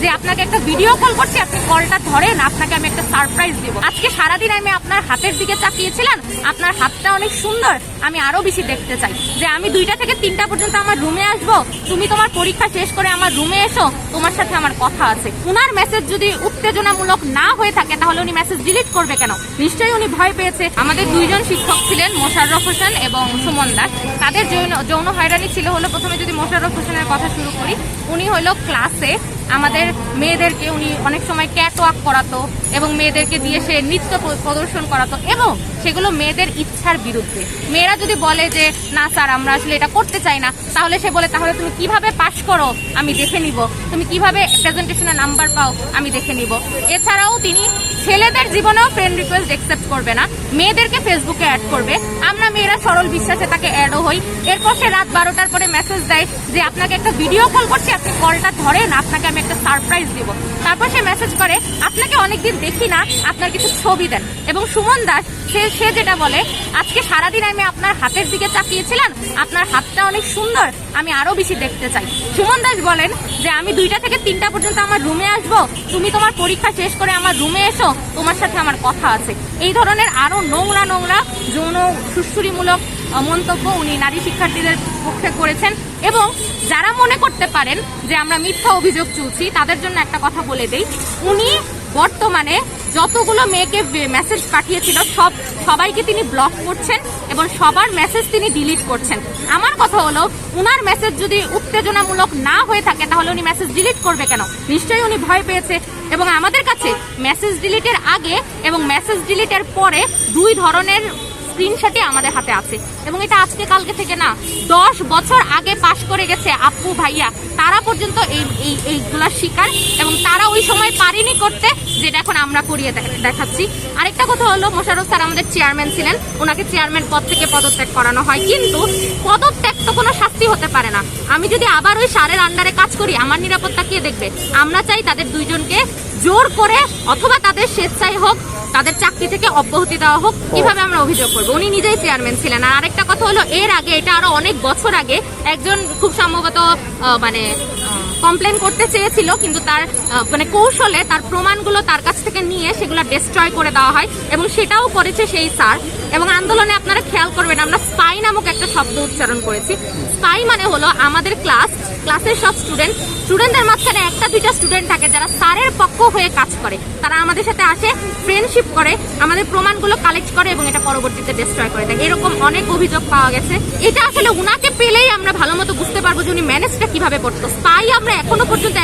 যে আপনাকে একটা ভিডিও কল করছি, আপনি কলটা ধরেন, আপনাকে আমি একটা সারপ্রাইজ দেব। আজকে সারাদিন আমি আপনার হাতের দিকে তাকিয়েছিলাম, আপনার হাতটা অনেক সুন্দর, আমি আরো বেশি দেখতে চাই। যে আমি 2টা থেকে 3টা পর্যন্ত আমার রুমে আসবো, তুমি তোমার পরীক্ষা শেষ করে আমার রুমে এসো, তোমার সাথে আমার কথা আছে। উনার মেসেজ যদি উত্তেজনামূলক না হয়ে থাকে তাহলে উনি মেসেজ ডিলিট করবে কেন? নিশ্চয়ই উনি ভয় পেয়েছে। আমাদের 2জন শিক্ষক ছিলেন, মোশাররফ হোসেন এবং সুমন দাস। তাদের যৌন হয়রানি ছিল হলো, প্রথমে যদি মোশাররফ হোসেনের কথা শুরু করি, উনি হলো ক্লাসে আমাদের মেয়েদেরকে উনি অনেক সময় ক্যাটওয়াক করাতো এবং মেয়েদেরকে দিয়ে সে নৃত্য প্রদর্শন করাতো, এবং সেগুলো মেয়েদের ইচ্ছার বিরুদ্ধে। মেয়েরা যদি বলে যে না স্যার আমরা আসলে এটা করতে চাই না, তাহলে সে বলে তাহলে তুমি কিভাবে পাশ করো আমি দেখে নিব, তুমি কিভাবে প্রেজেন্টেশনে নাম্বার পাও আমি দেখে নিব। এছাড়াও তিনি ছেলেদের জীবনেও ফ্রেন্ড রিকোয়েস্ট অ্যাকসেপ্ট করবে না, মেয়েদেরকে ফেসবুকে অ্যাড করবে। আমরা মেয়েরা সরল বিশ্বাসে তাকে অ্যাডও হই। এরপর সে রাত 12টার পরে মেসেজ দেয় যে আপনাকে একটা ভিডিও কল করছি, আপনি কলটা ধরেন, আপনাকে আমি একটা সারপ্রাইজ দিব। তারপর সে মেসেজ করে আপনাকে অনেকদিন দেখি না, আপনার কিছু ছবি দেন। এবং সুমন দাস সে যেটা বলে, আজকে সারাদিন আমি আপনার হাতের দিকে তাকিয়েছিলাম, আপনার হাতটা অনেক সুন্দর, আমি আরো বেশি দেখতে চাই। সুমন দাস বলেন যে আমি 2টা থেকে 3টা পর্যন্ত আমার রুমে আসবো, তুমি তোমার পরীক্ষা শেষ করে আমার রুমে এসো, তোমার সাথে আমার কথা আছে। এই ধরনের আরো নোংরা যৌন সুশ্রুরিমূলক মন্তব্য উনি নারী শিক্ষার্থীদের পক্ষে করেছেন। এবং যারা মনে করতে পারেন যে আমরা মিথ্যা অভিযোগ তুলছি, তাদের জন্য একটা কথা বলে দেই, উনি বর্তমানে যতগুলো মেয়েকে মেসেজ পাঠিয়েছিল সবাইকে তিনি ব্লক করছেন এবং সবার মেসেজ তিনি ডিলিট করছেন। আমার কথা হলো, উনার মেসেজ যদি উত্তেজনামূলক না হয়ে থাকে তাহলে উনি মেসেজ ডিলিট করবে কেন? নিশ্চয়ই উনি ভয় পেয়েছে। এবং আমাদের কাছে মেসেজ ডিলিটের আগে এবং মেসেজ ডিলিটের পরে 2 ধরনের স্ক্রিনশটই আমাদের হাতে আছে। এবং এটা আজকে কালকে থেকে না, 10 বছর আগে পাশ করে গেছে আপু ভাইয়া, তারা পর্যন্ত এইগুলার শিকার, এবং তারা ওই সময় পারেনি করতে, যেটা এখন আমরা করিয়ে দেখাচ্ছি। আরেকটা কথা হলো, মোশাররফ স্যার আমাদের চেয়ারম্যান ছিলেন, ওনাকে চেয়ারম্যান পদ থেকে পদত্যাগ করানো হয়, কিন্তু পদত্যাগ তো কোনো শাস্তি হতে পারে না। আমি যদি আবার ওই স্যারের আন্ডারে কাজ করি, আমার নিরাপত্তা কে দেখবে? আমরা চাই তাদের 2জনকে জোর করে অথবা তাদের স্বেচ্ছায় হোক তাদের চাকরি থেকে অব্যাহতি দেওয়া হোক। কিভাবে আমরা অভিযোগ করবো? উনি নিজেই চেয়ারম্যান ছিলেন। আর আরেকটা কথা হলো, এর আগে, এটা আরো অনেক বছর আগে, একজন খুব সম্ভবত কমপ্লেন করতে চেয়েছিল, কিন্তু তার কৌশলে তার প্রমাণগুলো তার কাছ থেকে নিয়ে সেগুলো ডিস্ট্রয় করে দেওয়া হয়, এবং সেটাও করেছে সেই স্যার। এবং আন্দোলনে আপনারা খেয়াল করবেন, আমরা স্পাই নামক একটা শব্দ উচ্চারণ করেছি। স্পাই মানে হলো আমাদের ক্লাসের সব স্টুডেন্টদের মাঝখানে 1-2টা স্টুডেন্ট থাকে যারা স্যারের পক্ষ হয়ে কাজ করে, তারা আমাদের সাথে আসে, ফ্রেন্ডশিপ করে, আমাদের প্রমাণগুলো কালেক্ট করে এবং এটা পরবর্তীতে ডিস্ট্রয় করে দেয়। এরকম অনেক অভিযোগ পাওয়া গেছে। এটা আসলে উনাকে পেলেই আমরা ভালো মতো বুঝতে পারবো যে উনি ম্যানেজটা কিভাবে করতো। স্পাই আমরা এখনো পর্যন্ত